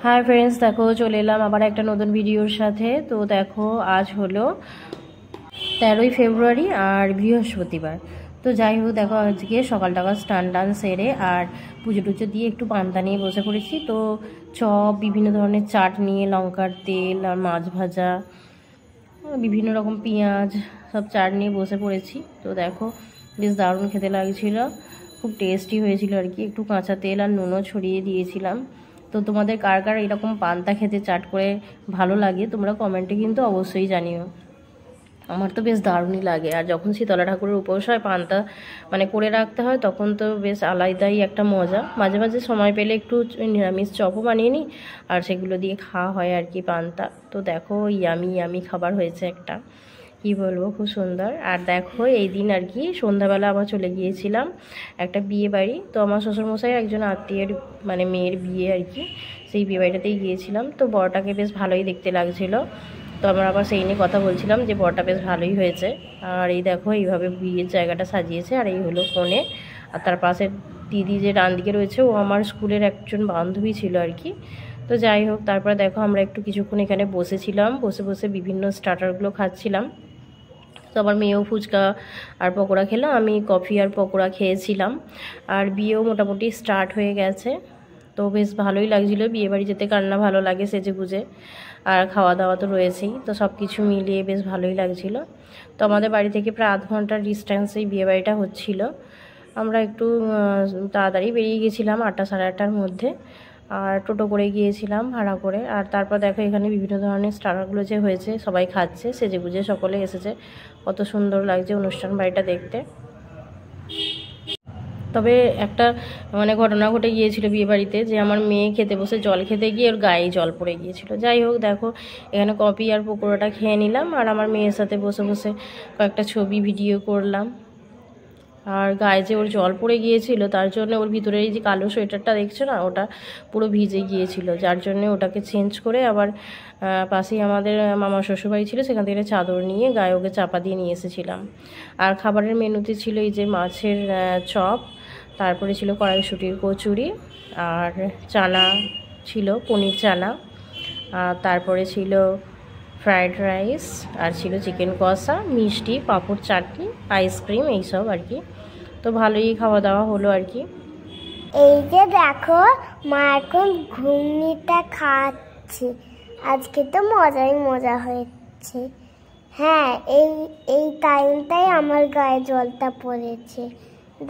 Hi friends, देखो चले एलाम आबार एक नतून भिडियोर साथे। तो देखो आज हलो 13 फेब्रुआरी और बृहस्पतिवार। तो যাই হোক देखो आज के सकाल टाल स्नान टान सेरे और पुजो टुजो दिए एकटू पान्ता निये बसे पड़ेछि। तो चप विभिन्न धरनेर चाटनी लंकार तेल और माछ भाजा विभिन्न रकम पेঁয়াজ सब चाट निये बसे पड़ेछि। तो देखो बेश दारुण खेते लागछिलो, खूब टेस्टी हयेछिलो आर कि। एकटू काँचा तेल और नुनও छड़िए दिएछिलाम। तो तुम्हादेर कार कार एरकम पान्ता खेते चाट करे भालो लागे तोमरा कमेंटे किन्तु अवश्यई जानिओ। आमार तो बेश दारुणई लागे। और जखन शीतला ठाकुरेर उपवास हय पान्ता माने करे राखते हय तखन तो बेश आलादाई एकटा मजा। माझे माझे समय पेले एकटू निरामिष चपও बानिয়ে নিই আর সেগুলো দিয়ে খাওয়া হয় আর কি পান্তা। তো দেখো ইয়ামি ইয়ামি খাবার হয়েছে একটা, কি বলবো খুব সুন্দর। আর দেখো এই দিন আর কি সন্ধ্যাবেলা আমরা চলে গিয়েছিলাম একটা বিয়ে বাড়ি। তো আমার শ্বশুরমশাই একজন আত্মীয়ের মানে মেয়ের বিয়ে আর কি, সেই বিয়ে বাড়িটাতেই গিয়েছিলাম। তো বরটাকে বেশ ভালোই দেখতে লাগছিল। তো আমরা আবার সেই নিয়ে কথা বলছিলাম যে বরটা বেশ ভালোই হয়েছে। আর এই দেখো এইভাবে বিয়ের জায়গাটা সাজিয়েছে। আর এই হলো কনে। আর তার পাশে দিদি যে ডান দিকে রয়েছে ও আমার স্কুলের একজন বান্ধবী ছিল আর কি। তো যাই হোক তারপরে দেখো আমরা একটু কিছুক্ষণ এখানে বসেছিলাম, বসে বসে বিভিন্ন স্টার্টারগুলো খাচ্ছিলাম। তো আমার মেয়েও ফুচকা আর পকোড়া খেলো, আমি কফি আর পকোড়া খেয়েছিলাম। আর বিয়েও মোটামুটি স্টার্ট হয়ে গেছে। তো বেশ ভালোই লাগছিলো, বিয়ে বাড়ি যেতে কার না ভালো লাগে সেজে গুজে। আর খাওয়া দাওয়া তো রয়েছেই, তো সব কিছু মিলিয়ে বেশ ভালোই লাগছিলো। তো আমাদের বাড়ি থেকে প্রায় আধ ঘন্টার ডিস্টেন্সেই বিয়ে বাড়িটা হচ্ছিলো। আমরা একটু তাড়াতাড়ি বেরিয়ে গেছিলাম 8টা সাড়ে 8টার মধ্যে। আর টোটো করে গিয়েছিলাম ভাড়া করে। আর তারপর দেখো এখানে বিভিন্ন ধরনের স্টারগুলো যে হয়েছে সবাই খাচ্ছে, সেজে গুজে সকলে এসেছে। কত সুন্দর লাগছে অনুষ্ঠান বাড়িটা দেখতে। তবে একটা মানে ঘটনা ঘটে গিয়েছিল বিয়ে বাড়িতে, যে আমার মেয়ে খেতে বসে জল খেতে গিয়ে ওর গায়ে জল পড়ে গিয়েছিল। যাই হোক দেখো এখানে কফি আর পকোড়াটা খেয়ে নিলাম আর আমার মেয়ের সাথে বসে বসে কয়েকটা ছবি ভিডিও করলাম। আর গায়ে যে ওর জল পড়ে গিয়েছিল তার জন্য ওর ভিতরে এই যে কালো সোয়েটারটা দেখছো না, ওটা পুরো ভিজে গিয়েছিল। যার জন্য ওটাকে চেঞ্জ করে আবার পাশেই আমাদের মামা শ্বশুরবাড়ি ছিল, সেখান থেকে চাদর নিয়ে গায়ে ওকে চাপা দিয়ে নিয়ে এসেছিলাম। আর খাবারের মেনুতে ছিল এই যে মাছের চপ, তারপরে ছিল কড়াইশুঁটির কচুরি, আর চানা ছিল পনির চানা, আর তারপরে ছিল ফ্রাইড রাইস, আর ছিল চিকেন কষা, মিষ্টি, পাঁপড়, চাটনি, আইসক্রিম এইসব আর কি। তো ভালোই খাওয়া দাওয়া হলো আর কি। এই যে দেখো মা এখন ঘুগনিটা খাচ্ছে, আজকে তো মজাই মজা হয়েছে। হ্যাঁ এই টাইমটাই আমার গায়ে জলটা পড়েছে।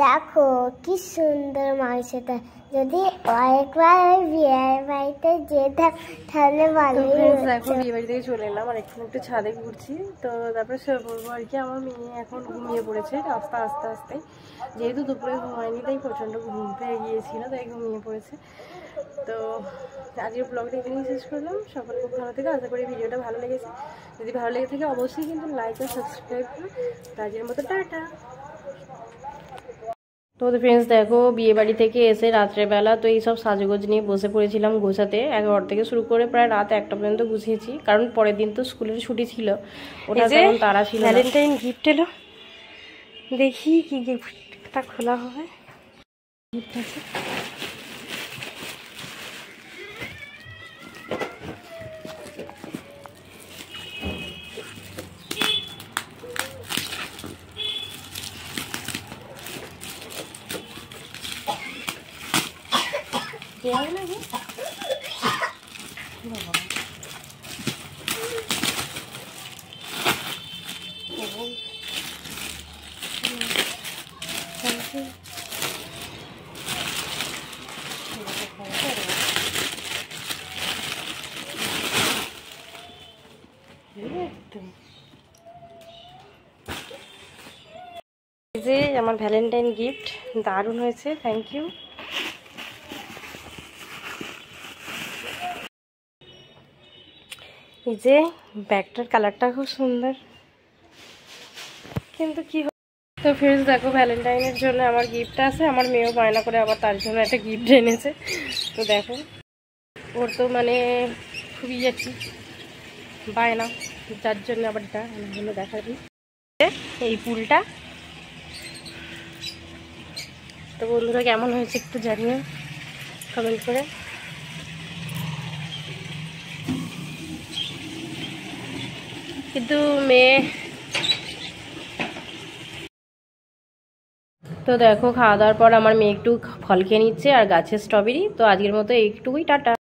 দেখো কি সুন্দর মাংসটা, যদি আরেকবার ওই বিয়ের বাড়িতে যেতাম তাহলে ভালোই হতো। এখন বিয়ে বাড়ি থেকে চলে এলাম আর একটু ছাদে ঘুরছি। তো তারপরে শুয়ে পড়বো আর কি। আমার মেয়ে এখন ঘুমিয়ে পড়েছে আস্তে আস্তে আস্তে, যেহেতু দুপুরে ঘুমায়নি তাই প্রচণ্ড ঘুম পেয়ে গিয়েছিল, তাই ঘুমিয়ে পড়েছে। তো আজকের ব্লগটা এখানেই শেষ করলাম। সকলে খুব ভালো থেকে, আশা করি ভিডিওটা ভালো লেগেছে। যদি ভালো লেগে থাকে অবশ্যই কিন্তু লাইক আর সাবস্ক্রাইব করুন। আজকের মতো টাটা। তো ফ্রেন্ডস দেখো বিয়ে বাড়ি থেকে এসে রাত্রেবেলা তো এইসব সাজগোজ নিয়ে বসে পড়েছিলাম গোছাতে। 11 থেকে শুরু করে প্রায় রাত 1টা পর্যন্ত গুছিয়েছি, কারণ পরের দিন তো স্কুলের ছুটি ছিল। ওটা যেমন তারা ছিল। ভ্যালেন্টাইন গিফট এলো, দেখি কি গিফটটা খোলা হবে। গিফট আছে যে আমার ভ্যালেন্টাইন গিফট দারুণ হয়েছে, থ্যাংক ইউ। এই যে ব্যাগটার কালারটা খুব সুন্দর, কিন্তু কি তো ফ্রেন্ডস দেখো ভ্যালেন্টাইনের জন্য আমার গিফট আছে। আমার মেয়েও বায়না করে আবার তার জন্য একটা গিফট এনেছে। তো দেখো ওর তো মানে খুবই যাচ্ছি বায়না, যার জন্য আবার এটা হলো দেখা দিই এই ফুলটা। তো বন্ধুরা কেমন হয়েছে একটু জানিও কমেন্ট করে। কিন্তু মেয়ে তো দেখো খাওয়া দাওয়ার পর আমার মেয়ে একটু ফল খেয়ে নিচ্ছে আর গাছের স্ট্রবেরি। তো আজকের মতো এইটুকুই, টাটা।